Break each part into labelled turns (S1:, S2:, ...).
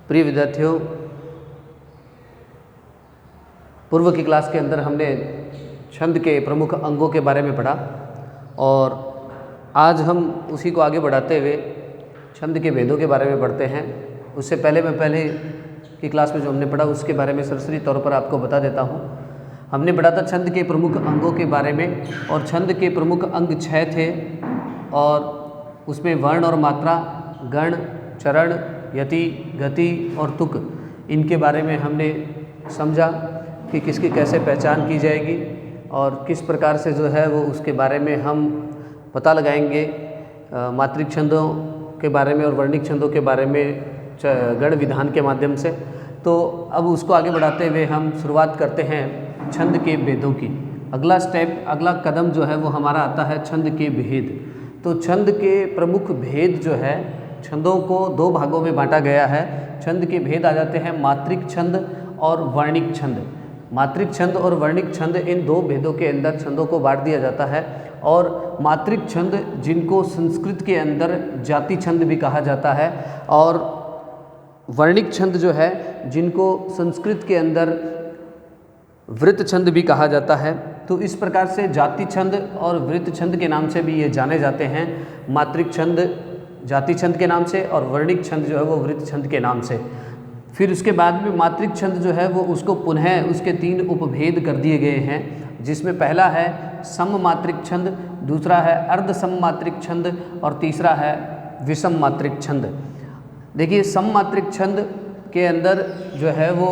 S1: प्रिय विद्यार्थियों, पूर्व की क्लास के अंदर हमने छंद के प्रमुख अंगों के बारे में पढ़ा और आज हम उसी को आगे बढ़ाते हुए छंद के भेदों के बारे में पढ़ते हैं। उससे पहले मैं पहले की क्लास में जो हमने पढ़ा उसके बारे में सरसरी तौर पर आपको बता देता हूँ। हमने पढ़ा था छंद के प्रमुख अंगों के बारे में और छंद के प्रमुख अंग 6 थे और उसमें वर्ण और मात्रा, गण, चरण, यति, गति और तुक, इनके बारे में हमने समझा कि किसकी कैसे पहचान की जाएगी और किस प्रकार से जो है वो उसके बारे में हम पता लगाएंगे। मात्रिक छंदों के बारे में और वर्णिक छंदों के बारे में गण विधान के माध्यम से। तो अब उसको आगे बढ़ाते हुए हम शुरुआत करते हैं छंद के भेदों की। अगला स्टेप, अगला कदम जो है वो हमारा आता है छंद के भेद। तो छंद के प्रमुख भेद जो है, छंदों को 2 भागों में बांटा गया है। छंद के भेद आ जाते हैं मात्रिक छंद और वर्णिक छंद। मात्रिक छंद और वर्णिक छंद, इन 2 भेदों के अंदर छंदों को बांट दिया जाता है। और मात्रिक छंद जिनको संस्कृत के अंदर जाति छंद भी कहा जाता है और वर्णिक छंद जो है जिनको संस्कृत के अंदर वृत्त छंद भी कहा जाता है। तो इस प्रकार से जाति छंद और वृत्त छंद के नाम से भी ये जाने जाते हैं। मात्रिक छंद जाति छंद के नाम से और वर्णिक छंद जो है वो वृत्त छंद के नाम से। फिर उसके बाद में मात्रिक छंद जो है वो उसको पुनः उसके 3 उपभेद कर दिए गए हैं, जिसमें पहला है सम मात्रिक छंद, दूसरा है अर्ध सम मात्रिक छंद और तीसरा है विषम मात्रिक छंद। देखिए, सम मात्रिक छंद के अंदर जो है वो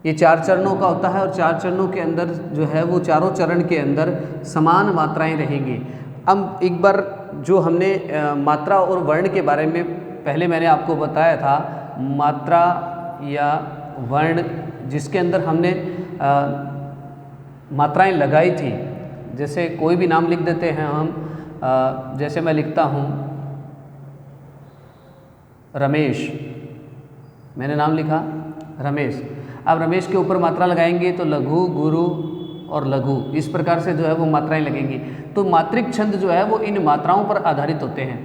S1: ये 4 चरणों का होता है और 4 चरणों के अंदर जो है वो चारों चरण के अंदर समान मात्राएं रहेंगी। अब एक बार जो हमने मात्रा और वर्ण के बारे में पहले मैंने आपको बताया था, मात्रा या वर्ण जिसके अंदर हमने मात्राएं लगाई थी। जैसे कोई भी नाम लिख देते हैं हम, जैसे मैं लिखता हूँ रमेश, मैंने नाम लिखा रमेश। अब रमेश के ऊपर मात्रा लगाएंगे तो लघु, गुरु और लघु, इस प्रकार से जो है वो मात्राएं लगेंगी। तो मात्रिक छंद जो है वो इन मात्राओं पर आधारित होते हैं।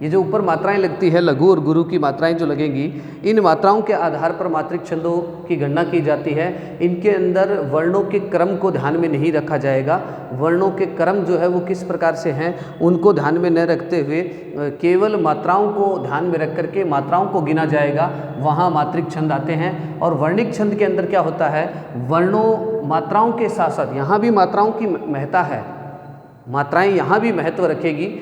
S1: ये जो ऊपर मात्राएं लगती है, लघु और गुरु की मात्राएं जो लगेंगी, इन मात्राओं के आधार पर मात्रिक छंदों की गणना की जाती है। इनके अंदर वर्णों के क्रम को ध्यान में नहीं रखा जाएगा। वर्णों के क्रम जो है वो किस प्रकार से हैं उनको ध्यान में न रखते हुए केवल मात्राओं को ध्यान में रख करके मात्राओं को गिना जाएगा, वहाँ मात्रिक छंद आते हैं। और वर्णिक छंद के अंदर क्या होता है, वर्णों मात्राओं के साथ साथ यहाँ भी मात्राओं की महत्ता है, मात्राएं यहाँ भी महत्व रखेगी,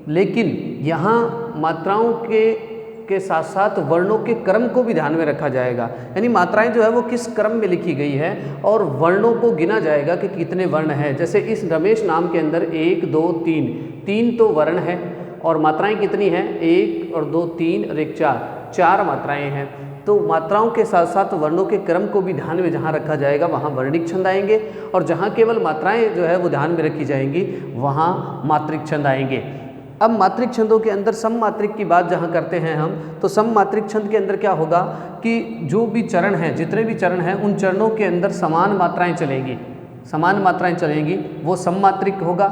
S1: लेकिन यहाँ मात्राओं के साथ साथ वर्णों के क्रम को भी ध्यान में रखा जाएगा। यानी मात्राएं जो है वो किस क्रम में लिखी गई है और वर्णों को गिना जाएगा कि कितने वर्ण हैं। जैसे इस रमेश नाम के अंदर 1, 2, 3 तो वर्ण है और मात्राएं कितनी हैं, 1 और 2, 3 और 1, 4 मात्राएं हैं। तो मात्राओं के साथ साथ वर्णों के क्रम को भी ध्यान में जहाँ रखा जाएगा वहाँ वर्णिक छंद आएंगे और जहाँ केवल मात्राएं जो है वो ध्यान में रखी जाएंगी वहाँ मात्रिक छंद आएंगे। अब मात्रिक छंदों के अंदर सम मात्रिक की बात जहाँ करते हैं हम, तो सम मात्रिक छंद के अंदर क्या होगा कि जो भी चरण हैं, जितने भी चरण हैं, उन चरणों के अंदर समान मात्राएं चलेंगी, समान मात्राएं चलेंगी, वो सम मात्रिक होगा।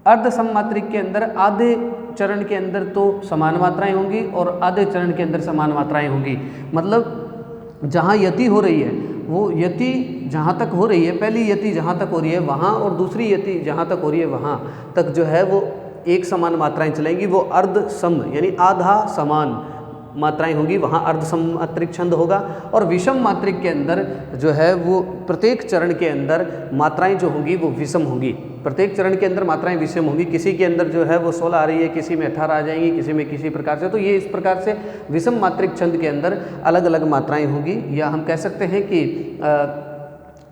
S1: अर्ध सम मात्रिक के अंदर आधे चरण के अंदर तो समान मात्राएं होंगी और आधे चरण के अंदर समान मात्राएं होंगी। मतलब जहाँ यति हो रही है, वो यति जहाँ तक हो रही है, पहली यति जहाँ तक हो रही है वहाँ और दूसरी यति जहाँ तक हो रही है वहाँ तक जो है वो एक समान मात्राएं चलेंगी। वो अर्ध सम यानी आधा समान मात्राएं होंगी, वहाँ अर्ध सम मात्रिक छंद होगा। और विषम मात्रिक के अंदर जो है वो प्रत्येक चरण के अंदर मात्राएं जो होंगी वो विषम होंगी। प्रत्येक चरण के अंदर मात्राएं विषम होंगी। किसी के अंदर जो है वो 16 आ रही है, किसी में 18 आ जाएंगी, किसी में किसी प्रकार से। तो ये इस प्रकार से विषम मात्रिक छंद के अंदर अलग अलग मात्राएं होंगी, या हम कह सकते हैं कि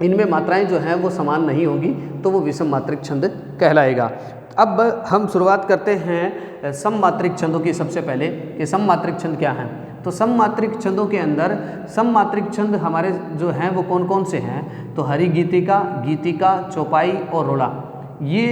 S1: इनमें मात्राएं जो हैं वो समान नहीं होंगी, तो वो विषम मात्रिक छंद कहलाएगा। अब हम शुरुआत करते हैं सम मात्रिक छंदों की। सबसे पहले कि सम मात्रिक छंद क्या हैं। तो सम मात्रिक छंदों के अंदर सम मात्रिक छंद हमारे जो हैं वो कौन कौन से हैं, तो हरि गीतिका, गीतिका, चौपाई और रोड़ा, ये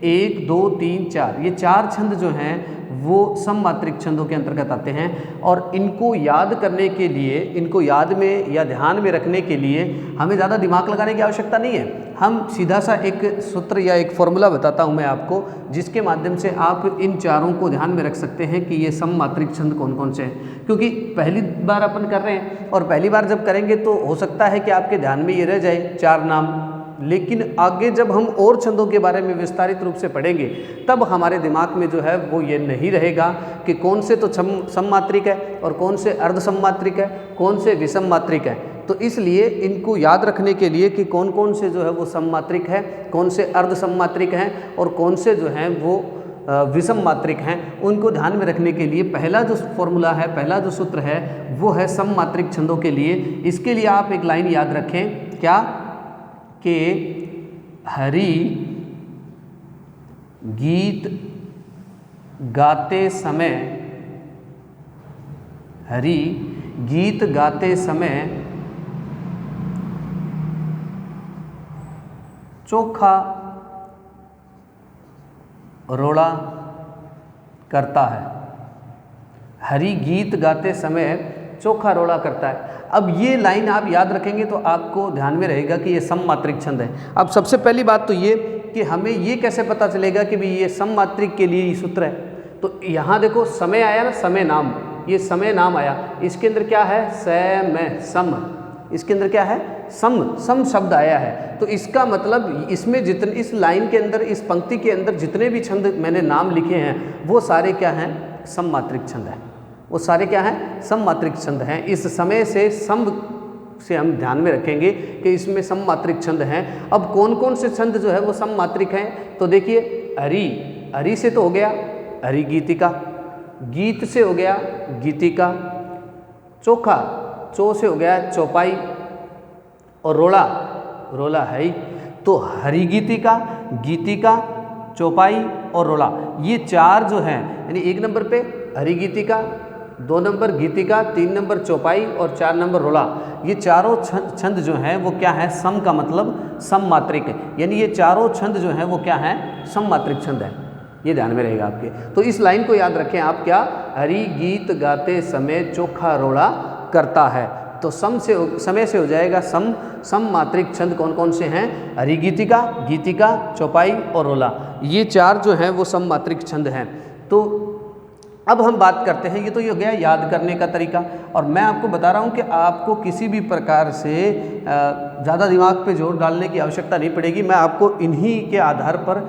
S1: 1, 2, 3, 4, ये 4 छंद जो हैं वो सम मात्रिक छंदों के अंतर्गत आते हैं। और इनको याद करने के लिए, इनको याद में या ध्यान में रखने के लिए हमें ज़्यादा दिमाग लगाने की आवश्यकता नहीं है। हम सीधा सा एक सूत्र या एक फॉर्मूला बताता हूँ मैं आपको, जिसके माध्यम से आप इन चारों को ध्यान में रख सकते हैं कि ये सममात्रिक छंद कौन कौन से हैं। क्योंकि पहली बार अपन कर रहे हैं और पहली बार जब करेंगे तो हो सकता है कि आपके ध्यान में ये रह जाए 4 नाम, लेकिन आगे जब हम और छंदों के बारे में विस्तारित रूप से पढ़ेंगे तब हमारे दिमाग में जो है वो ये नहीं रहेगा कि कौन से तो सममात्रिक है और कौन से अर्ध सममात्रिक है, कौन से विषम मात्रिक है। तो इसलिए इनको याद रखने के लिए कि कौन कौन से जो है वो सममात्रिक है, कौन से अर्ध सममात्रिक हैं और कौन से जो हैं वो विषम मात्रिक हैं, उनको ध्यान में रखने के लिए पहला जो फॉर्मूला है, पहला जो सूत्र है वो है सममात्रिक छंदों के लिए। इसके लिए आप एक लाइन याद रखें, क्या कि हरि गीत गाते समय, हरि गीत गाते समय चोखा रोड़ा करता है। हरि गीत गाते समय चोखा रोड़ा करता है। अब ये लाइन आप याद रखेंगे तो आपको ध्यान में रहेगा कि ये सममात्रिक छंद है। अब सबसे पहली बात तो ये कि हमें ये कैसे पता चलेगा कि भाई ये सममात्रिक के लिए ये सूत्र है। तो यहाँ देखो समय आया ना, समय नाम, ये समय नाम आया, इसके अंदर क्या है, समय सम, इसके अंदर क्या है, सम शब्द आया है। तो इसका मतलब इसमें जितने, इस लाइन के अंदर, इस पंक्ति के अंदर जितने भी छंद मैंने नाम लिखे हैं वो सारे क्या हैं, सममात्रिक छंद हैं। वो सारे क्या हैं, सममात्रिक छंद हैं। इस समय से सम से हम ध्यान में रखेंगे कि इसमें सममात्रिक छंद हैं। अब कौन कौन से छंद जो है वो सममात्रिक हैं, तो देखिए हरि, हरि से तो हो गया हरि गीतिका, गीत से हो गया गीतिका, चोखा, चो से हो गया चौपाई, और रोड़ा, रोला है ही। तो हरि गीतिका, गीतिका, चौपाई और रोला, ये 4 जो हैं, यानी 1 नंबर पे हरि गीतिका, 2 नंबर गीतिका, 3 नंबर चौपाई और 4 नंबर रोला, ये चारों छंद जो हैं वो क्या है, सम का मतलब सममात्रिक है। यानी ये चारों छंद जो हैं वो क्या हैं, सममात्रिक छंद है। ये ध्यान में रहेगा आपके। तो इस लाइन को याद रखें आप, क्या, हरि गीत गाते समय चोखा रोड़ा करता है। तो समय से हो जाएगा सममात्रिक छंद कौन कौन से हैं, हरि गीतिका, गीतिका, चौपाई और रोला, ये 4 जो हैं वो सममात्रिक छंद हैं। तो अब हम बात करते हैं, ये तो ये हो गया याद करने का तरीका, और मैं आपको बता रहा हूँ कि आपको किसी भी प्रकार से ज़्यादा दिमाग पे जोर डालने की आवश्यकता नहीं पड़ेगी। मैं आपको इन्हीं के आधार पर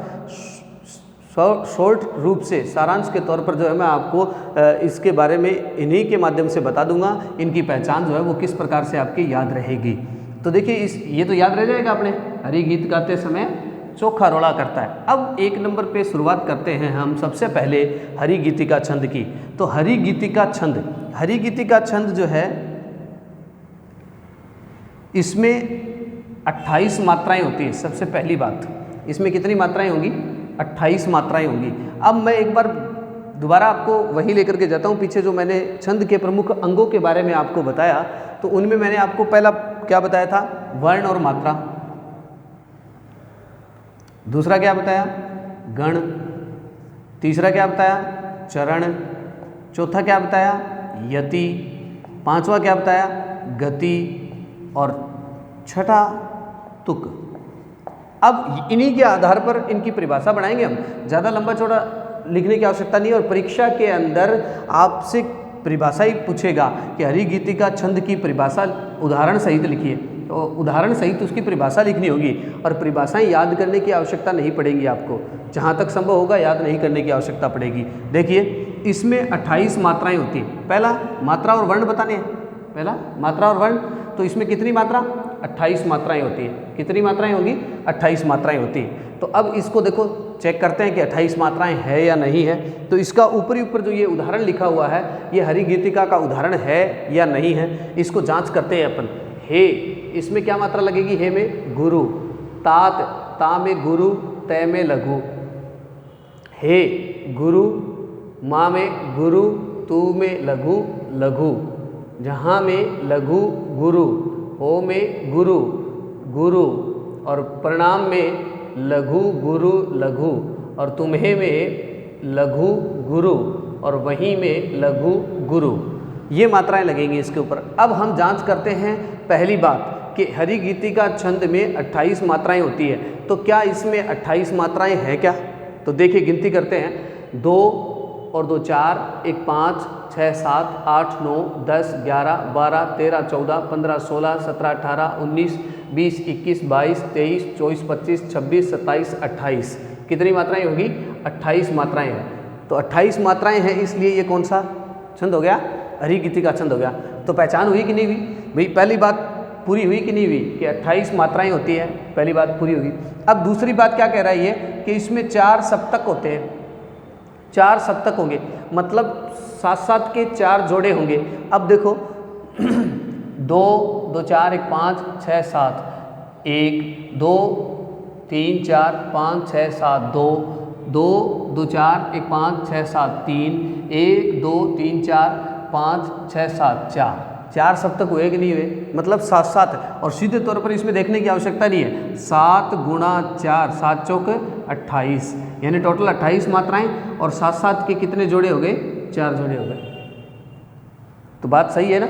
S1: शॉर्ट रूप से सारांश के तौर पर जो है मैं आपको इसके बारे में इन्हीं के माध्यम से बता दूंगा। इनकी पहचान जो है वो किस प्रकार से आपकी याद रहेगी। तो देखिए ये तो याद रह जाएगा अपने, हरि गीत गाते समय चोखा रोड़ा करता है। अब 1 नंबर पे शुरुआत करते हैं हम सबसे पहले हरि गीतिका छंद की। तो हरि गीतिका छंद, हरि गीतिका छंद जो है इसमें 28 मात्राएं होती है। सबसे पहली बात, इसमें कितनी मात्राएं होंगी, 28 मात्राएं होंगी। अब मैं एक बार दोबारा आपको वही लेकर के जाता हूँ, पीछे जो मैंने छंद के प्रमुख अंगों के बारे में आपको बताया, तो उनमें मैंने आपको पहला क्या बताया था, वर्ण और मात्रा। दूसरा क्या बताया, गण। तीसरा क्या बताया, चरण। चौथा क्या बताया, यति। पांचवा क्या बताया, गति। और छठा तुक। अब इन्हीं के आधार पर इनकी परिभाषा बनाएंगे हम। ज़्यादा लंबा चौड़ा लिखने की आवश्यकता नहीं है, और परीक्षा के अंदर आपसे परिभाषा ही पूछेगा कि हरि गीतिका छंद की परिभाषा उदाहरण सहित लिखिए। तो उदाहरण सहित उसकी परिभाषा लिखनी होगी, और परिभाषाएं याद करने की आवश्यकता नहीं पड़ेगी आपको। जहाँ तक संभव होगा याद नहीं करने की आवश्यकता पड़ेगी। देखिए इसमें 28 मात्राएँ होती हैं। पहला मात्रा और वर्ण बताने हैं, पहला मात्रा और वर्ण। तो इसमें कितनी मात्रा, 28 मात्राएं होती हैं। कितनी मात्राएं होंगी, 28 मात्राएं होती हैं। तो अब इसको देखो, चेक करते हैं कि 28 मात्राएं है या नहीं है। तो इसका ऊपरी ऊपर जो ये उदाहरण लिखा हुआ है, ये हरि गीतिका का उदाहरण है या नहीं है, इसको जांच करते हैं अपन। हे, इसमें क्या मात्रा लगेगी, हे में गुरु, तात, ता में गुरु, तय में लघु। हे गुरु, माँ में गुरु, तू में लघु, लघु। जहाँ में लघु गुरु, हो में गुरु, गुरु, और प्रणाम में लघु गुरु, लघु, और तुम्हें में लघु गुरु, और वहीं में लघु गुरु। ये मात्राएं लगेंगी इसके ऊपर। अब हम जांच करते हैं पहली बात कि हरि गीतिका छंद में 28 मात्राएं होती है, तो क्या इसमें 28 मात्राएं हैं क्या? तो देखिए गिनती करते हैं। 2 और 2 4, 1 5, 6 7, 8 9, 10 11 12 13 14 15 16 17 18 19 20 21 22 23 24 25 26 27 28। कितनी मात्राएं होगी? 28 मात्राएं हैं। तो 28 मात्राएं हैं, इसलिए ये कौन सा छंद हो गया? हरि गीतिका छंद हो गया। तो पहचान हुई कि नहीं हुई भाई? पहली बात पूरी हुई कि नहीं हुई कि 28 मात्राएं होती है, पहली बात पूरी होगी। अब दूसरी बात क्या कह रहा है ये कि इसमें 4 सप्तक होते हैं, 4 सप्तक होंगे, मतलब 7-7 के 4 जोड़े होंगे। अब देखो 2 2 4 1 5 6 7, 1 2 3 4 5 6 7, 2 2 2 4 1 5 6 7 3, 1 2 3 4 5 6 7 4 सप्तक हुए कि नहीं हुए? मतलब 7-7 है। और सीधे तौर पर इसमें देखने की आवश्यकता नहीं है। 7 गुणा 4, 7 चौक 28, यानी टोटल 28 मात्राएं, और 7-7 के कितने जोड़े हो गए? 4 जोड़े हो गए। तो बात सही है ना?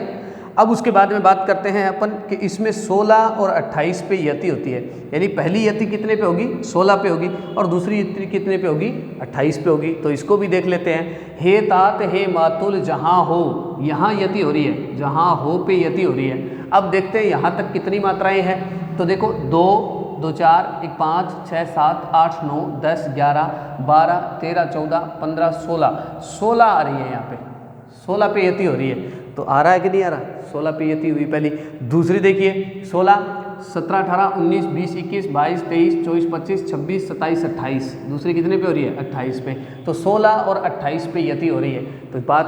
S1: अब उसके बाद में बात करते हैं अपन कि इसमें 16 और 28 पे यति होती है, यानी पहली यति कितने पे होगी? 16 पे होगी, और दूसरी यति कितने पे होगी? 28 पे होगी। तो इसको भी देख लेते हैं। हे तात हे मातुल जहाँ हो, यहाँ यति हो रही है, जहाँ हो पे यति हो रही है। अब देखते हैं यहाँ तक कितनी मात्राएं हैं। तो देखो 2 2 4 1 5 6 7 8 9 10 11 12 13 14 15 16 आ रही है, यहाँ पे 16 पे यति हो रही है। तो आ रहा है कि नहीं आ रहा? 16 पे यति हुई पहली। दूसरी देखिए 16 17 18 19 20 21 22 23 24 25 26 27 28, दूसरी कितने पे हो रही है? 28 पे। तो 16 और 28 पे यति हो रही है। तो बात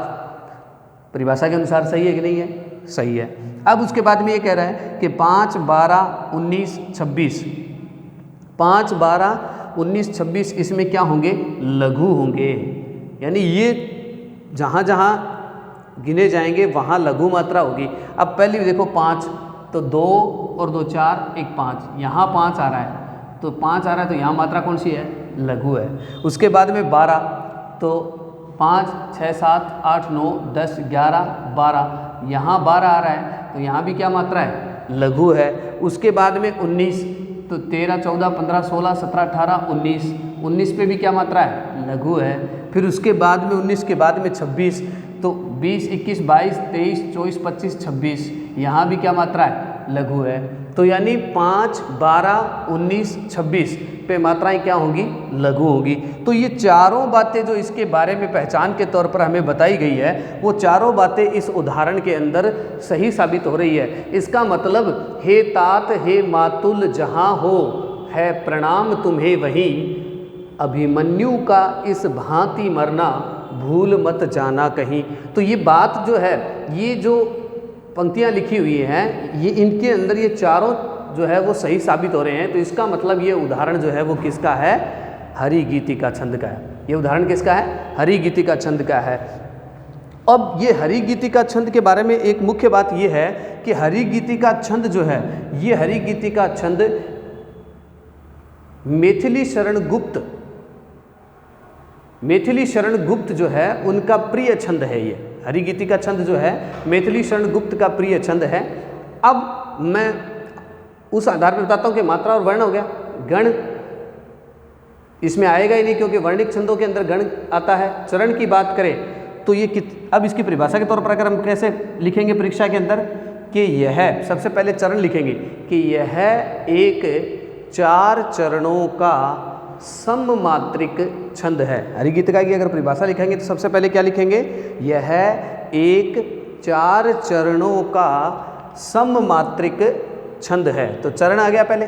S1: परिभाषा के अनुसार सही है कि नहीं है? सही है। अब उसके बाद में ये कह रहा है कि 5 12 19 26, 5 12 19 26 इसमें क्या होंगे? लघु होंगे, यानी ये जहाँ जहाँ गिने जाएंगे वहाँ लघु मात्रा होगी। अब पहली देखो 5, तो 2 और 2 4 1 5, यहाँ 5 आ रहा है, तो 5 आ रहा है, तो यहाँ मात्रा कौन सी है? लघु है। उसके बाद में 12, तो 5 6 7 8 9 10 11 12, यहाँ 12 आ रहा है, तो यहाँ भी क्या मात्रा है? लघु है। उसके बाद में 19, तो 13 14 15 16 17 18 19, 19 पे भी क्या मात्रा है? लघु है। फिर उसके बाद में 19 के बाद में 26, तो 20 21 22 23 24 25 26, यहाँ भी क्या मात्रा है? लघु है। तो यानी 5 12 19 26 पे मात्राएं क्या होंगी? लघु होगी। तो ये चारों बातें जो इसके बारे में पहचान के तौर पर हमें बताई गई है, वो चारों बातें इस उदाहरण के अंदर सही साबित हो रही है। इसका मतलब हे तात हे मातुल जहाँ हो, है प्रणाम तुम्हें वहीं, अभिमन्यु का इस भांति मरना, भूल मत जाना कहीं। तो ये बात जो है, ये जो पंक्तियाँ लिखी हुई हैं, ये इनके अंदर ये चारों जो है वो सही साबित हो रहे हैं। तो इसका मतलब ये उदाहरण जो है वो किसका है? हरि गीतिका छंद का है। ये उदाहरण किसका है? हरि गीतिका छंद का है। अब ये हरि गीतिका छंद के बारे में एक मुख्य बात ये है कि हरि गीतिका छंद जो है, ये हरि गीतिका छंद मैथिली शरण गुप्त जो है उनका प्रिय छंद है। ये हरि गीतिका छंद जो है मैथिली शरण गुप्त का प्रिय छंद है। अब मैं उस आधार पर बताता हूँ कि मात्रा और वर्ण हो गया, गण इसमें आएगा ही नहीं, क्योंकि वर्णिक छंदों के अंदर गण आता है। चरण की बात करें तो ये अब इसकी परिभाषा के तौर पर अगर हम कैसे लिखेंगे परीक्षा के अंदर कि यह, सबसे पहले चरण लिखेंगे कि यह एक 4 चरणों का सममात्रिक छंद है। हरि गीतिका की अगर परिभाषा लिखेंगे तो सबसे पहले क्या लिखेंगे? यह एक 4 चरणों का सममात्रिक छंद है। तो चरण आ गया, पहले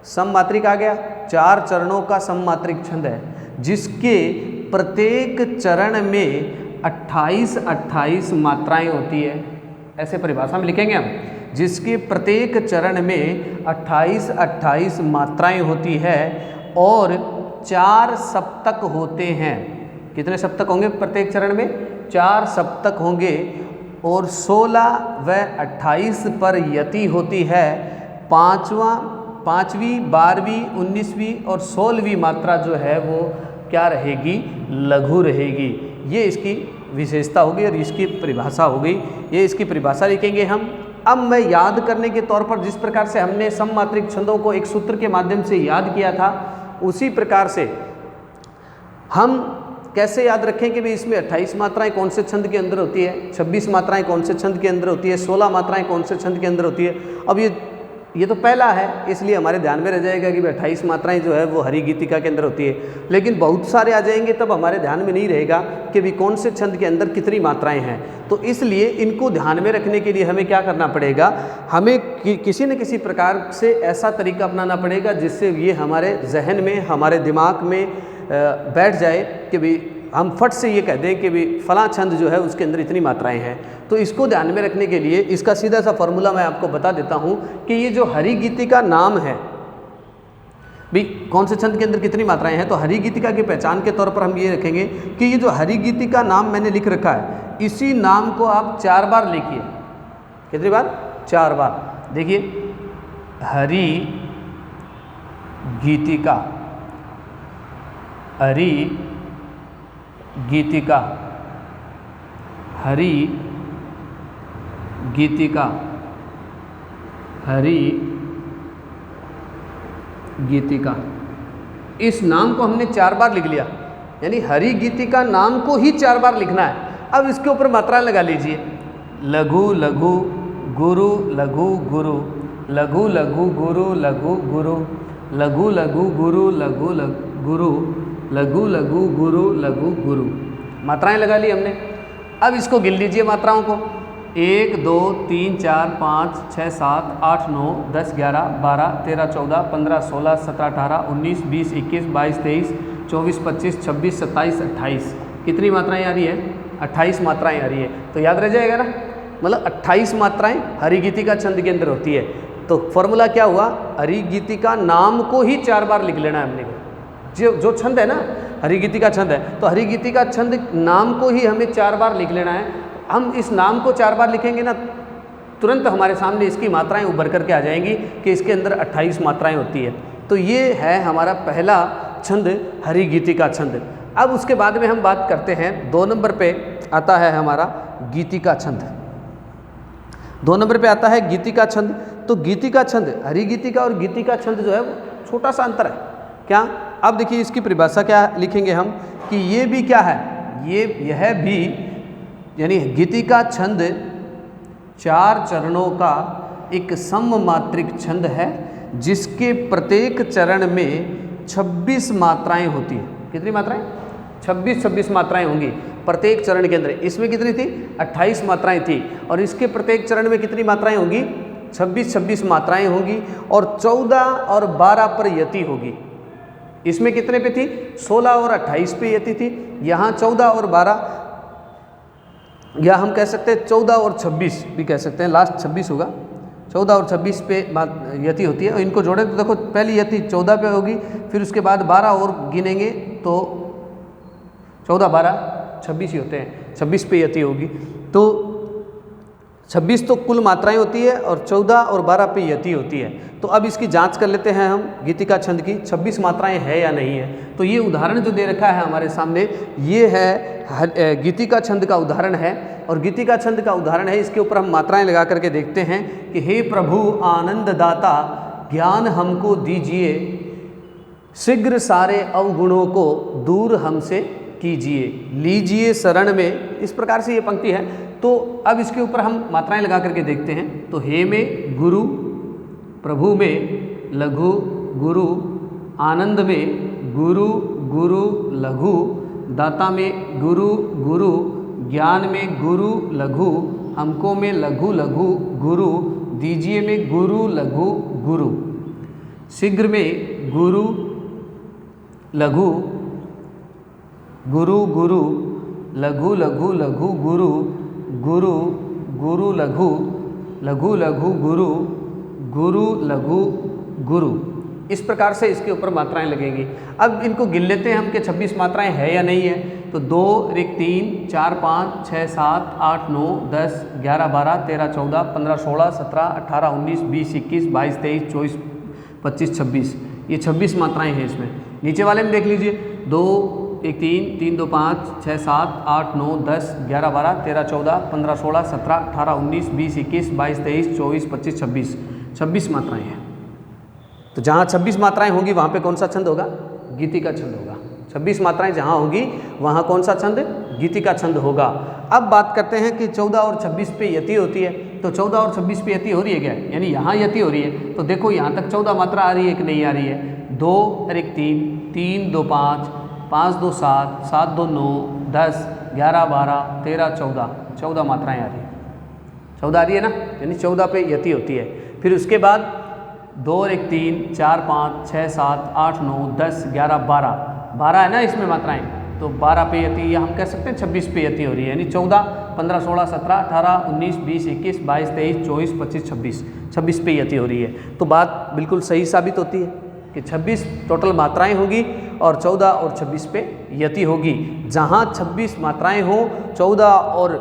S1: सममात्रिक आ गया, 4 चरणों का सममात्रिक छंद है, जिसके प्रत्येक चरण में 28 मात्राएं होती है। ऐसे परिभाषा में लिखेंगे हम, जिसके प्रत्येक चरण में 28 मात्राएं होती है और 4 सप्तक होते हैं। कितने सप्तक होंगे प्रत्येक चरण में? 4 सप्तक होंगे और 16 व 28 पर यति होती है। 5वीं 12वीं 19वीं और 16वीं मात्रा जो है वो क्या रहेगी? लघु रहेगी। ये इसकी विशेषता होगी और इसकी परिभाषा हो गई। ये इसकी परिभाषा लिखेंगे हम अब मैं याद करने के तौर पर जिस प्रकार से हमने सममात्रिक छंदों को एक सूत्र के माध्यम से याद किया था, उसी प्रकार से हम कैसे याद रखें कि भाई इसमें 28 मात्राएं कौन से छंद के अंदर होती है, 26 मात्राएं कौन से छंद के अंदर होती है, 16 मात्राएं कौन से छंद के अंदर होती है। अब ये तो पहला है, इसलिए हमारे ध्यान में रह जाएगा कि 28 मात्राएं जो है वो हरि गीतिका के अंदर होती है। लेकिन बहुत सारे आ जाएंगे तब हमारे ध्यान में नहीं रहेगा कि भी कौन से छंद के अंदर कितनी मात्राएं हैं। तो इसलिए इनको ध्यान में रखने के लिए हमें क्या करना पड़ेगा, हमें किसी न किसी प्रकार से ऐसा तरीका अपनाना पड़ेगा जिससे ये हमारे जहन में, हमारे दिमाग में बैठ जाए कि भाई हम फट से ये कह दें कि भाई फलां छंद जो है उसके अंदर इतनी मात्राएं हैं। तो इसको ध्यान में रखने के लिए इसका सीधा सा फॉर्मूला मैं आपको बता देता हूं कि ये जो हरि गीतिका नाम है, भाई कौन से छंद के अंदर कितनी मात्राएं हैं, तो हरि गीतिका की पहचान के तौर पर हम ये रखेंगे कि ये जो हरि गीतिका नाम मैंने लिख रखा है, इसी नाम को आप 4 बार लिखिए। कितनी बार? 4 बार। देखिए, हरि गीतिका, हरि गीतिका, हरि गीतिका, हरि गीतिका। इस नाम को हमने 4 बार लिख लिया, यानी हरि गीतिका नाम को ही 4 बार लिखना है। अब इसके ऊपर मात्रा लगा लीजिए, लघु लघु गुरु लघु गुरु, लघु लघु गुरु लघु गुरु, लघु लघु गुरु लघु गुरु, लघु लघु गुरु लघु गुरु। मात्राएं लगा ली हमने। अब इसको गिन लीजिए मात्राओं को, 1 2 3 4 5 6 7 8 9 10 11 12 13 14 15 16 17 18 19 20 21 22 23 24 25 26 27 28। कितनी मात्राएं आ रही है? 28 मात्राएं आ रही है। तो याद रह जाएगा ना, मतलब 28 मात्राएं हरि गीतिका छंद के अंदर होती है। तो फॉर्मूला क्या हुआ, हरि गीतिका नाम को ही 4 बार लिख लेना है हमने को। जो छंद है ना, हरि गीतिका छंद है, तो हरि गीतिका छंद नाम को ही हमें 4 बार लिख लेना है। हम इस नाम को 4 बार लिखेंगे ना, तुरंत हमारे सामने इसकी मात्राएं उभर करके आ जाएंगी कि इसके अंदर 28 मात्राएं होती है। तो ये है हमारा पहला छंद, हरि गीतिका छंद। अब उसके बाद में हम बात करते हैं 2 नंबर पे आता है हमारा गीतिका छंद। 2 नंबर पे आता है गीतिका छंद। तो गीतिका छंद, हरि गीतिका और गीतिका छंद जो है वो छोटा सा अंतर है। क्या? अब देखिए इसकी परिभाषा क्या लिखेंगे हम कि ये भी क्या है, यह भी, यानी गीतिका छंद 4 चरणों का एक सममात्रिक छंद है जिसके प्रत्येक चरण में 26 मात्राएं होती हैं। कितनी मात्राएं? 26 मात्राएं होंगी प्रत्येक चरण के अंदर। इसमें कितनी थी? 28 मात्राएं थी, और इसके प्रत्येक चरण में कितनी मात्राएं होंगी? 26 मात्राएं होंगी, और 14 और 12 पर यति होगी। इसमें कितने पे थी? 16 और 28 पे यति थी। यहाँ 14 और 12, या हम कह सकते हैं 14 और 26 भी कह सकते हैं, लास्ट 26 होगा। 14 और 26 पे यति होती है। और इनको जोड़े तो देखो, पहली यति 14 पे होगी, फिर उसके बाद 12 और गिनेंगे तो 14 12 26 ही होते हैं, 26 पे यति होगी। तो 26 तो कुल मात्राएं होती है और 14 और 12 पे यति होती है। तो अब इसकी जांच कर लेते हैं हम गीतिका छंद की, 26 मात्राएं है या नहीं है। तो ये उदाहरण जो दे रखा है हमारे सामने, ये है गीतिका छंद का उदाहरण है। और गीतिका छंद का उदाहरण है, इसके ऊपर हम मात्राएं लगा करके देखते हैं कि हे प्रभु आनंद दाता, ज्ञान हमको दीजिए, शीघ्र सारे अवगुणों को दूर हमसे कीजिए, लीजिए शरण में। इस प्रकार से ये पंक्ति है। तो अब इसके ऊपर हम मात्राएं लगा करके देखते हैं। तो हे में गुरु, प्रभु में लघु गुरु, आनंद में गुरु गुरु लघु, दाता में गुरु गुरु, ज्ञान में गुरु लघु, हमको में लघु लघु गुरु, दीजिए में गुरु लघु गुरु, शीघ्र में गुरु लघु गुरु गुरु, लघु लघु लघु गुरु गुरु गुरु लघु, लघु लघु गुरु गुरु लघु गुरु। इस प्रकार से इसके ऊपर मात्राएं लगेंगी। अब इनको गिन लेते हैं हम कि 26 मात्राएं है या नहीं है। तो 2 1 3 4 5 6 7 8 9 10 11 12 13 14 15 16 17 18 19 20 21 22 23 24 25 26, ये 26 मात्राएं हैं इसमें। नीचे वाले में देख लीजिए, 2 1 3 3 2 5 6 7 8 9 10 11 12 13 14 15 16 17 18 19 20 21 22 23 24 25 26 26 मात्राएं हैं। तो जहाँ 26 मात्राएं होंगी वहाँ पे कौन सा छंद होगा? गीति का छंद होगा। 26 मात्राएं जहाँ होगी वहाँ कौन सा छंद? गीति का छंद होगा। अब बात करते हैं कि 14 और 26 पे यति होती है, तो 14 और 26 पे यति हो रही है क्या? यानी यहाँ यति हो रही है, तो देखो यहाँ तक 14 मात्रा आ रही है कि नहीं आ रही है? 2 और 1 3, 3 2 5, 5 2 7, 7 2 9, 10 11 12 13 14, 14 मात्राएं आ रही है। 14 आ रही है ना, यानी 14 पे यति होती है। फिर उसके बाद 2 और 1 3, 4 5 6 7 8 9 10 11 12, 12 है ना इसमें मात्राएं, तो 12 पे यति, या हम कह सकते हैं 26 पे यति हो रही है, यानी 14 15 16 17 18 19 20 21 22 23 24 25 26, 26 पे यति हो रही है। तो बात बिल्कुल सही साबित होती है कि 26 टोटल मात्राएं होगी और 14 और 26 पे यति होगी। जहाँ 26 मात्राएं हो, 14 और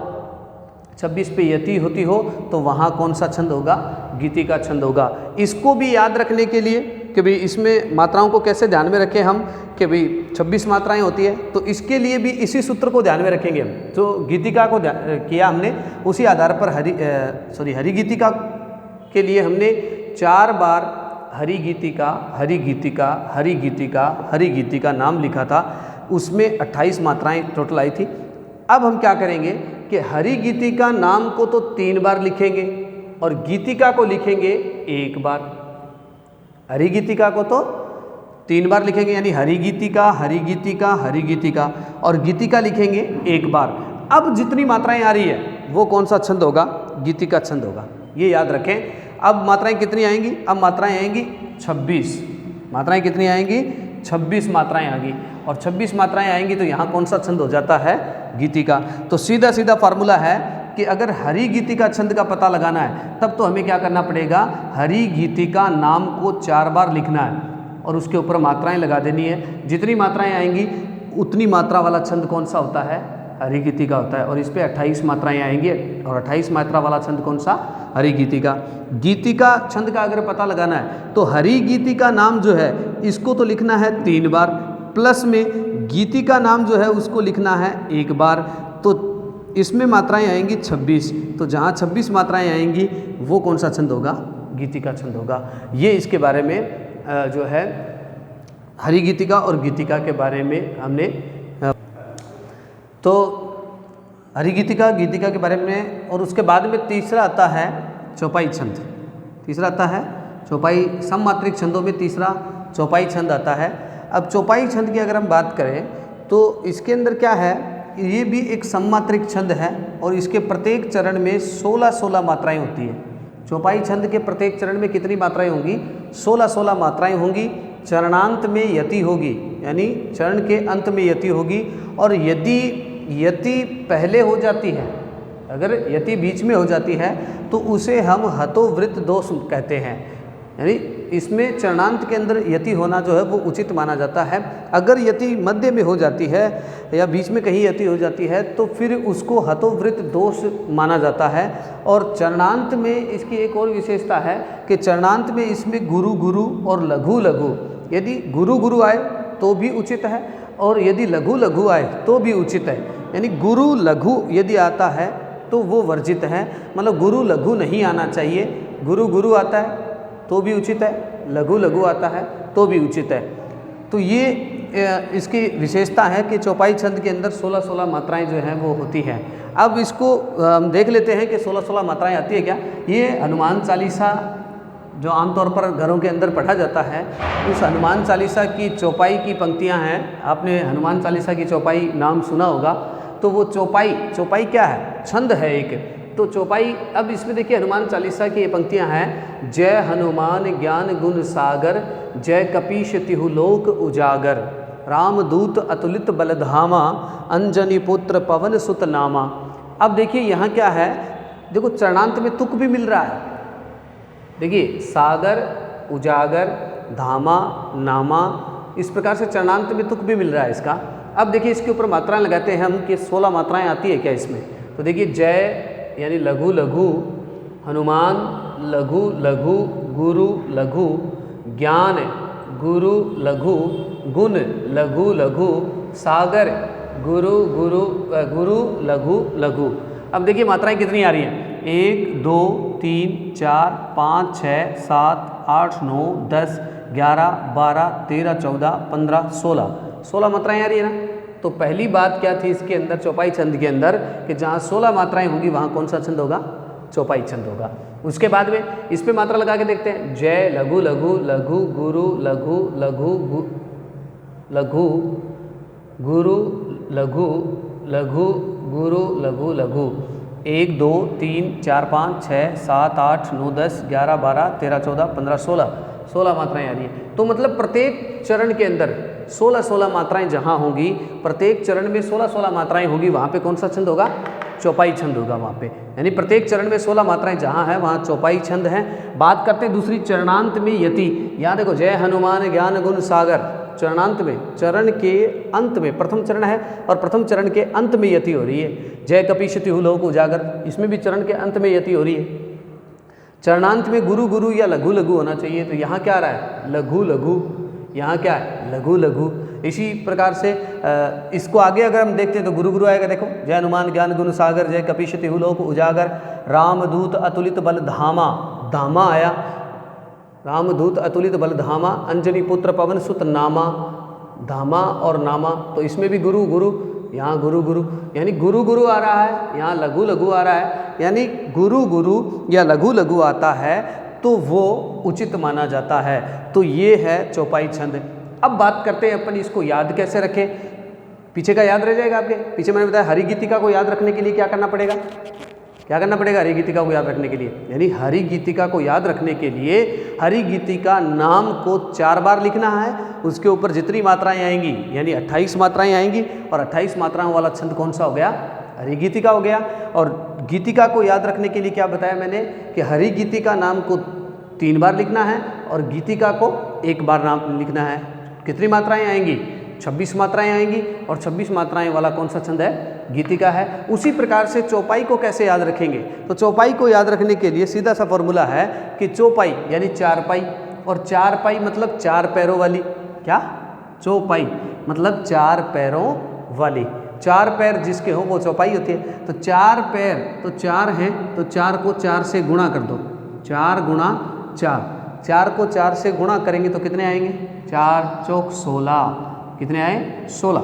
S1: 26 पे यति होती हो, तो वहाँ कौन सा छंद होगा? गीति का छंद होगा। इसको भी याद रखने के लिए कि भाई इसमें मात्राओं को कैसे ध्यान में रखें हम, कि भाई 26 मात्राएं होती है, तो इसके लिए भी इसी सूत्र को ध्यान में रखेंगे हम। जो गीतिका को किया हमने, उसी आधार पर हरि गीतिका के लिए हमने 4 बार हरि गीतिका हरि गीतिका हरि गीतिका हरि गीतिका नाम लिखा था। उसमें 28 मात्राएं टोटल आई थी। अब हम क्या करेंगे कि हरि गीतिका नाम को तो 3 बार लिखेंगे और गीतिका को लिखेंगे 1 बार। हरि गीतिका को तो 3 बार लिखेंगे, यानी हरि गीतिका हरि गीतिका हरि गीतिका, और गीतिका लिखेंगे 1 बार। अब जितनी मात्राएं आ रही है वो कौन सा छंद होगा? गीतिका छंद होगा, ये याद रखें। अब मात्राएं कितनी आएंगी? अब मात्राएं आएंगी 26। मात्राएं कितनी आएंगी? 26 मात्राएं आएंगी, और 26 मात्राएं आएंगी तो यहाँ कौन सा छंद हो जाता है? गीतिका। तो सीधा सीधा फार्मूला है कि अगर हरि गीतिका छंद का पता लगाना है, तब तो हमें क्या करना पड़ेगा? हरि गीतिका नाम को 4 बार लिखना है और उसके ऊपर मात्राएं लगा देनी है। जितनी मात्राएं आएंगी उतनी मात्रा वाला छंद कौन सा होता है? हरि गीतिका होता है। और इस पे 28 मात्राएं आएंगी, और 28 मात्रा वाला छंद कौन सा? हरि गीतिका। गीतिका छंद का अगर पता लगाना है तो हरि गीतिका नाम जो है इसको तो लिखना है 3 बार, प्लस में गीतिका नाम जो है उसको लिखना है 1 बार। तो इसमें मात्राएं आएंगी 26। तो जहाँ 26 मात्राएं आएंगी वो कौन सा छंद होगा? गीतिका छंद होगा। ये इसके बारे में जो है हरि गीतिका और गीतिका के बारे में हमने तो हरि गीतिका गीतिका के बारे में। और उसके बाद में तीसरा आता है चौपाई छंद। तीसरा आता है चौपाई। सममात्रिक छंदों में तीसरा चौपाई छंद आता है। अब चौपाई छंद की अगर हम बात करें तो इसके अंदर क्या है? ये भी एक सममात्रिक छंद है और इसके प्रत्येक चरण में 16-16 मात्राएं होती है। चौपाई छंद के प्रत्येक चरण में कितनी मात्राएं होंगी? 16-16 मात्राएं होंगी। चरणांत में यति होगी, यानी चरण के अंत में यति होगी। और यदि यति पहले हो जाती है, अगर यति बीच में हो जाती है तो उसे हम हतोवृत्त दोष कहते हैं। यानी इसमें चरणांत के अंदर यति होना जो है वो उचित माना जाता है। अगर यति मध्य में हो जाती है या बीच में कहीं यति हो जाती है तो फिर उसको हतोवृत्त दोष माना जाता है। और चरणांत में इसकी एक और विशेषता है कि चरणांत में इसमें गुरु गुरु और लघु लघु, यदि गुरु गुरु आए तो भी उचित है और यदि लघु लघु आए तो भी उचित है। यानी गुरु लघु यदि आता है तो वो वर्जित है, मतलब गुरु लघु नहीं आना चाहिए। गुरु गुरु आता है तो भी उचित है, लघु लघु आता है तो भी उचित है। तो ये इसकी विशेषता है कि चौपाई छंद के अंदर 16-16 मात्राएं जो हैं वो होती हैं। अब इसको हम देख लेते हैं कि 16-16 मात्राएं आती है क्या। ये हनुमान चालीसा जो आमतौर पर घरों के अंदर पढ़ा जाता है, उस हनुमान चालीसा की चौपाई की पंक्तियां हैं। आपने हनुमान चालीसा की चौपाई नाम सुना होगा। तो वो चौपाई क्या है? छंद है एक। तो चौपाई, अब इसमें देखिए हनुमान चालीसा की ये पंक्तियां हैं। जय हनुमान ज्ञान गुण सागर, जय कपीश तिहु लोक उजागर, रामदूत अतुलित बलधामा, अंजनी पुत्र पवन सुत नामा। अब देखिए यहाँ क्या है, देखो चरणांत में तुक भी मिल रहा है। देखिए सागर, उजागर, धामा, नामा, इस प्रकार से चरणांत में तुक भी मिल रहा है इसका। अब देखिए इसके ऊपर मात्राएं लगाते हैं हम कि 16 मात्राएं आती है क्या इसमें। तो देखिए जय यानी लघु लघु, हनुमान लघु लघु, गुरु लघु, ज्ञान गुरु लघु, गुण लघु लघु, सागर गुरु गुरु गुरु लघु लघु। अब देखिए मात्राएं कितनी आ रही हैं, 1 2 3 4 5 6 7 8 9 10 11 12 13 14 15 16, 16 मात्राएं आ रही है ना। तो पहली बात क्या थी इसके अंदर, चौपाई छंद के अंदर, कि जहाँ 16 मात्राएं होंगी वहाँ कौन सा छंद होगा, चौपाई छंद होगा। उसके बाद में इस पे मात्रा लगा के देखते हैं, जय लघु लघु लघु गुरु लघु लघु लघु गुरु लघु लघु गुरु लघु लघु। 1 2 3 4 5 6 7 8 9 10 11 12 13 14 15 16, 16 मात्राएं आ रही हैं। तो मतलब प्रत्येक चरण के अंदर 16 मात्राएं जहाँ होंगी, प्रत्येक चरण में 16 मात्राएं होगी, वहाँ पे कौन सा छंद होगा, चौपाई छंद होगा वहाँ पे। यानी प्रत्येक चरण में 16 मात्राएं जहाँ है वहाँ चौपाई छंद है। बात करते हैं दूसरी, चरणांत में यति। यहाँ देखो, जय हनुमान ज्ञान गुण सागर, चरणांत में, चरण के अंत में, प्रथम चरण है और प्रथम चरण के अंत में यति हो रही है। जय कपीशति लोक उजागर, इसमें भी चरण के अंत में यति हो रही है। चरणांत में गुरु गुरु या लघु लघु होना चाहिए, तो यहाँ क्या आ रहा है, लघु लघु, यहाँ क्या है, लघु लघु। इसी प्रकार से इसको आगे अगर हम देखते हैं तो गुरु गुरु आएगा, देखो, जय हनुमान ज्ञान गुण सागर, जय कपीशति लोक उजागर, रामदूत अतुलित बल धामा, धामा आया, रामदूत अतुलित बल धामा, अंजनी पुत्र पवन सुत नामा, धामा और नामा। तो इसमें भी गुरु गुरु, यहाँ गुरु गुरु, यानी गुरु गुरु आ रहा है, यहाँ लघु लघु आ रहा है। यानी गुरु गुरु या लघु लघु आता है तो वो उचित माना जाता है। तो ये है चौपाई छंद। अब बात करते हैं अपन इसको याद कैसे रखें। पीछे का याद रह जाएगा आपके, पीछे मैंने बताया हरि गीतिका को याद रखने के लिए क्या करना पड़ेगा, क्या करना पड़ेगा, हरि गीतिका को याद रखने के लिए, यानी हरि गीतिका को याद रखने के लिए हरि गीतिका नाम को 4 बार लिखना है। उसके ऊपर जितनी मात्राएं आएंगी, यानी 28 मात्राएं आएंगी, और 28 मात्राओं वाला छंद कौन सा हो गया, हरि गीतिका हो गया। और गीतिका को याद रखने के लिए क्या बताया मैंने, कि हरि गीतिका नाम को 3 बार लिखना है और गीतिका को 1 बार नाम लिखना है। कितनी मात्राएं आएंगी, 26 मात्राएं आएंगी, और 26 मात्राएं वाला कौन सा छंद है, गीतिका है। उसी प्रकार से चौपाई को कैसे याद रखेंगे, तो चौपाई को याद रखने के लिए सीधा सा फॉर्मूला है कि चौपाई यानी 4 पाई, और 4 पाई मतलब 4 पैरों वाली, क्या, चौपाई मतलब 4 पैरों वाली, 4 पैर जिसके हो वो चौपाई होती है। तो 4 पैर, तो 4 हैं, तो 4 को 4 से गुणा कर दो, 4 गुणा 4, 4 को 4 से गुणा करेंगे तो कितने आएंगे, 4 चौक 16, कितने आए, 16।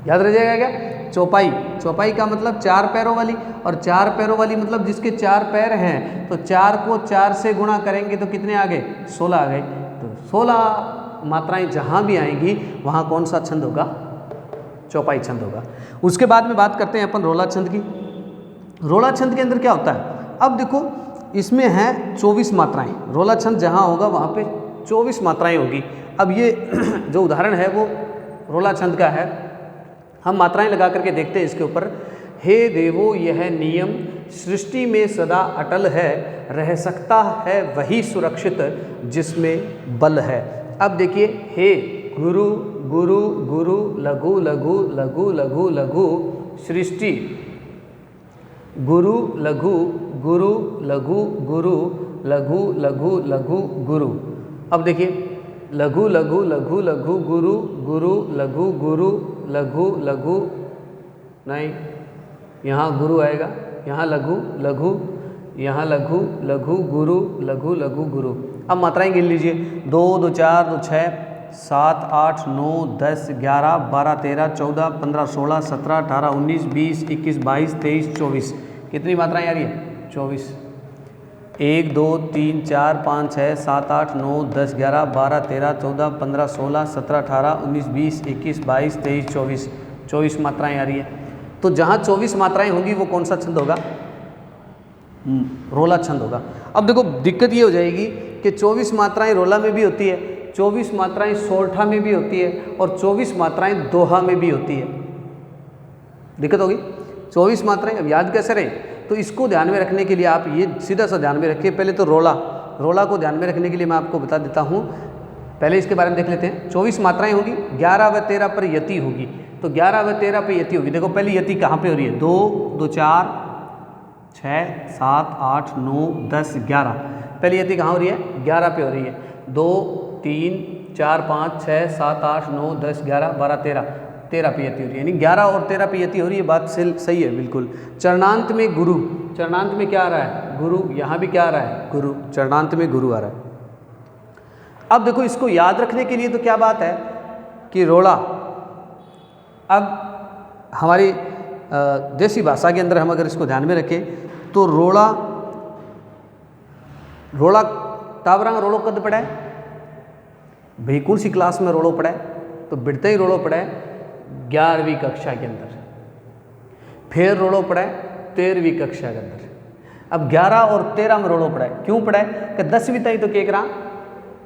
S1: याद रह जाएगा क्या, चौपाई, चौपाई का मतलब 4 पैरों वाली, और 4 पैरों वाली मतलब जिसके 4 पैर हैं, तो 4 को 4 से गुणा करेंगे तो कितने आ गए, 16 आ गए। तो 16 मात्राएं जहाँ भी आएंगी वहाँ कौन सा छंद होगा, चौपाई छंद होगा। उसके बाद में बात करते हैं अपन रोला छंद की। रोला छंद के अंदर क्या होता है, अब देखो इसमें है 24 मात्राएं, रोला छंद जहाँ होगा वहाँ पे 24 मात्राएं होगी। अब ये जो उदाहरण है वो रोला छंद का है, हम मात्राएं लगा करके देखते हैं इसके ऊपर। हे देवो यह नियम सृष्टि में सदा अटल है, रह सकता है वही सुरक्षित जिसमें बल है। अब देखिए, हे गुरु गुरु गुरु लघु लघु लघु लघु लघु सृष्टि, गुरु लघु गुरु लघु गुरु लघु लघु लघु गुरु। अब देखिए, लघु लघु लघु लघु गुरु गुरु लघु गुरु लघु लघु, नहीं, यहाँ गुरु आएगा, यहाँ लघु लघु, यहाँ लघु लघु गुरु लघु लघु गुरु। अब मात्राएं गिन लीजिए, 2 2 4 2 6 7 8 9 10 11 12 13 14 15 16 17 18 19 20 21 22 23 24। कितनी मात्राएं आ रही है, 24। 1 2 3 4 5 6 7 8 9 10 11 12 13 14 15 16 17 18 19 20 21 22 23 24, 24 मात्राएं आ रही है। तो जहाँ 24 मात्राएं होंगी वो कौन सा छंद होगा, रोला छंद होगा। अब देखो दिक्कत ये हो जाएगी कि 24 मात्राएं रोला में भी होती है, 24 मात्राएं सोरठा में भी होती है, और 24 मात्राएं दोहा में भी होती है। दिक्कत होगी, 24 मात्राएं अब याद कैसे रहे, तो इसको ध्यान में रखने के लिए आप ये सीधा सा ध्यान में रखिए। पहले तो रोला, रोला को ध्यान में रखने के लिए मैं आपको बता देता हूँ, पहले इसके बारे में देख लेते हैं। 24 मात्राएं होगी, 11 व 13 पर यति होगी, तो 11 व 13 पर यति होगी। देखो पहले यति कहाँ पे हो रही है, 2 2 4 6 7 8 9 10 11, पहले यति कहाँ हो रही है, 11 पे हो रही है। 2 3 4 5 6 7 8 9 10 11 12 13 पे यति हो रही है, यानी 11 और 13 पे यति हो रही है। बात सही है बिल्कुल। चरणांत में गुरु, चरणांत में क्या आ रहा है? गुरु। यहाँ भी क्या आ रहा है? गुरु। चरणांत में गुरु आ रहा है। अब देखो इसको याद रखने के लिए तो क्या बात है कि रोड़ा, अब हमारी देसी भाषा के अंदर हम अगर इसको ध्यान में रखें तो रोड़ा तावरंग रोड़ो कद पड़ा है भाई, कौन सी क्लास में रोड़ो पड़ा है? तो बिड़ते ही रोड़ो पड़ा है 11वीं कक्षा के अंदर, फिर रोड़ो पड़ा है 13वीं कक्षा के अंदर। अब 11 और 13 में रोड़ो पड़ा है, क्यों पड़ा है कि 10वीं तक तो केक रहा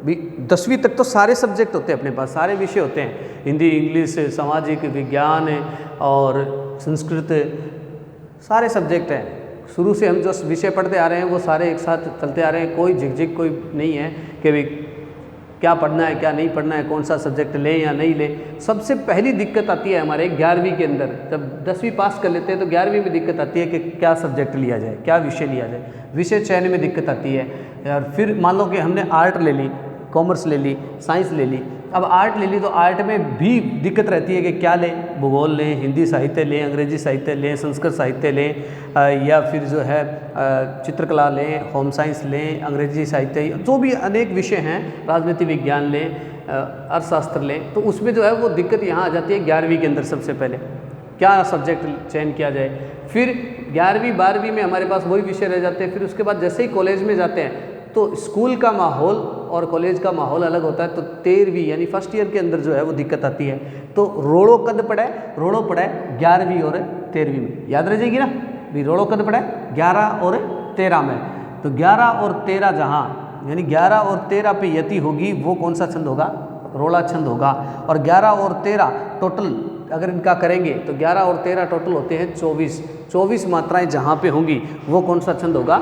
S1: भी, 10वीं तक तो सारे सब्जेक्ट होते हैं अपने पास, सारे विषय होते हैं, हिंदी, इंग्लिश, सामाजिक विज्ञान और संस्कृत, सारे सब्जेक्ट हैं। शुरू से हम जो विषय पढ़ते आ रहे हैं वो सारे एक साथ चलते आ रहे हैं, कोई झिकझिक कोई नहीं है कि भाई क्या पढ़ना है क्या नहीं पढ़ना है, कौन सा सब्जेक्ट लें या नहीं लें। सबसे पहली दिक्कत आती है हमारे 11वीं के अंदर, जब 10वीं पास कर लेते हैं तो 11वीं में दिक्कत आती है कि क्या सब्जेक्ट लिया जाए, क्या विषय लिया जाए, विषय चयन में दिक्कत आती है। और फिर मान लो कि हमने आर्ट ले ली, कॉमर्स ले ली, साइंस ले ली। अब आर्ट ले ली तो आर्ट में भी दिक्कत रहती है कि क्या लें, भूगोल लें, हिंदी साहित्य लें, अंग्रेजी साहित्य लें, संस्कृत साहित्य लें, या फिर जो है चित्रकला लें, होम साइंस लें, अंग्रेजी साहित्य, जो भी अनेक विषय हैं, राजनीति विज्ञान लें, अर्थशास्त्र लें। तो उसमें जो है वो दिक्कत यहाँ आ जाती है 11वीं के अंदर। सबसे पहले क्या सब्जेक्ट चयन किया जाए, फिर 11वीं 12वीं में हमारे पास वही विषय रह जाते हैं। फिर उसके बाद जैसे ही कॉलेज में जाते हैं तो स्कूल का माहौल और कॉलेज का माहौल अलग होता है, तो 13वीं यानी फर्स्ट ईयर के अंदर जो है वो दिक्कत आती है। तो रोड़ो कद पड़ा है, रोड़ो पड़ा है 11वीं और 13वीं में, याद रह जाएगी ना भी, रोड़ो कद पड़ा है 11 और 13 में। तो 11 और 13 जहाँ यानी 11 और 13 पे यति होगी वो कौन सा छंद होगा? रोड़ा छंद होगा। और 11 और 13 टोटल अगर इनका करेंगे तो 11 और 13 टोटल होते हैं 24 मात्राएं जहाँ पे होंगी वो कौन सा छंद होगा?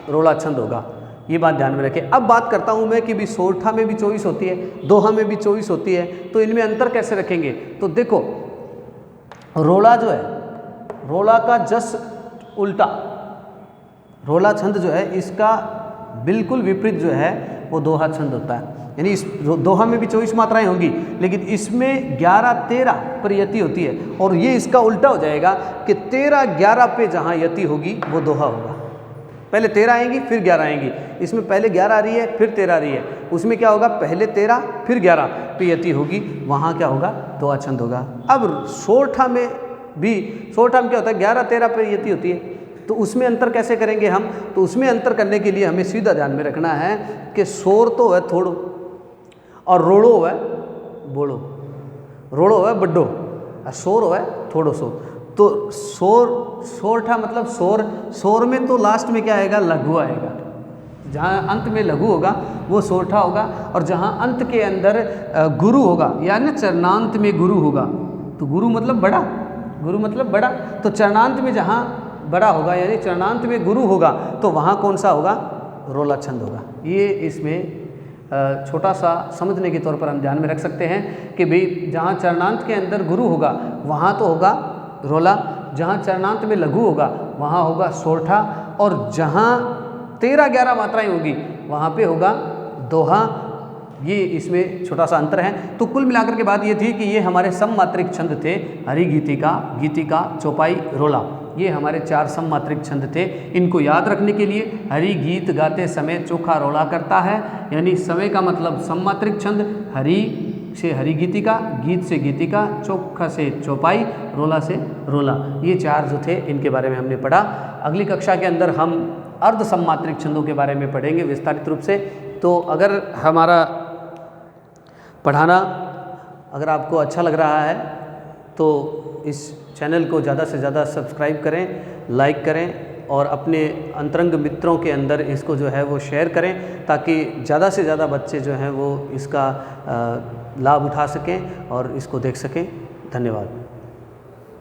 S1: रोड़ा छंद होगा। ये बात ध्यान में रखें। अब बात करता हूँ मैं कि भी सोरठा में भी 24 होती है, दोहा में भी 24 होती है, तो इनमें अंतर कैसे रखेंगे? तो देखो रोड़ा जो है, रोड़ा का जस उल्टा, रोड़ा छंद जो है इसका बिल्कुल विपरीत जो है वो दोहा छंद होता है। यानी इस दोहा में भी 24 मात्राएं होंगी लेकिन इसमें 11-13 पर यति होती है, और ये इसका उल्टा हो जाएगा कि 13-11 पे जहाँ यति होगी वो दोहा होगा। पहले 13 आएंगी फिर 11 आएंगी, इसमें पहले 11 आ रही है फिर 13 आ रही है, उसमें क्या होगा? पहले 13 फिर 11 पे यति होगी, वहाँ क्या होगा? दोहा छंद होगा। अब सोरठा में भी, सोरठा में क्या होता है? 11-13 पे यति होती है, तो उसमें अंतर कैसे करेंगे हम? तो उसमें अंतर करने के लिए हमें सीधा ध्यान में रखना है कि सोर तो है थोड़ो और रोड़ो है बोड़ो, रोड़ो है बड्डो और सोर है थोड़ो सो। तो सोरठा मतलब सोर में तो लास्ट में क्या आएगा? लघु आएगा। जहाँ अंत में लघु होगा वो सोरठा होगा, और जहाँ अंत के अंदर गुरु होगा यानी चरणांत में गुरु होगा, तो गुरु मतलब बड़ा, गुरु मतलब बड़ा, तो चरणांत में जहाँ बड़ा होगा यानी चरणांत में गुरु होगा तो वहाँ कौन सा होगा? रोला छंद होगा। ये इसमें छोटा सा समझने के तौर पर हम ध्यान में रख सकते हैं कि भाई जहाँ चरणांत के अंदर गुरु होगा वहाँ तो होगा रोला, जहाँ चरणांत में लघु होगा वहाँ होगा सोरठा, और जहाँ 13-11 मात्राएं होगी वहाँ पे होगा दोहा। ये इसमें छोटा सा अंतर है। तो कुल मिलाकर के बात ये थी कि ये हमारे सममात्रिक छंद थे, हरि गीतिका, गीतिका, चौपाई, रोला, ये हमारे 4 सममात्रिक छंद थे। इनको याद रखने के लिए हरि गीत गाते समय चोखा रोला करता है, यानी समय का मतलब सममात्रिक छंद, हरि से हरि गीतिका, गीत से गीतिका, चोखा से चौपाई, रोला से रोला, ये 4 जो थे इनके बारे में हमने पढ़ा। अगली कक्षा के अंदर हम अर्ध सममात्रिक छंदों के बारे में पढ़ेंगे विस्तारित रूप से। तो अगर हमारा पढ़ाना अगर आपको अच्छा लग रहा है तो इस चैनल को ज़्यादा से ज़्यादा सब्सक्राइब करें, लाइक करें और अपने अंतरंग मित्रों के अंदर इसको जो है वो शेयर करें, ताकि ज़्यादा से ज़्यादा बच्चे जो हैं वो इसका लाभ उठा सकें और इसको देख सकें। धन्यवाद।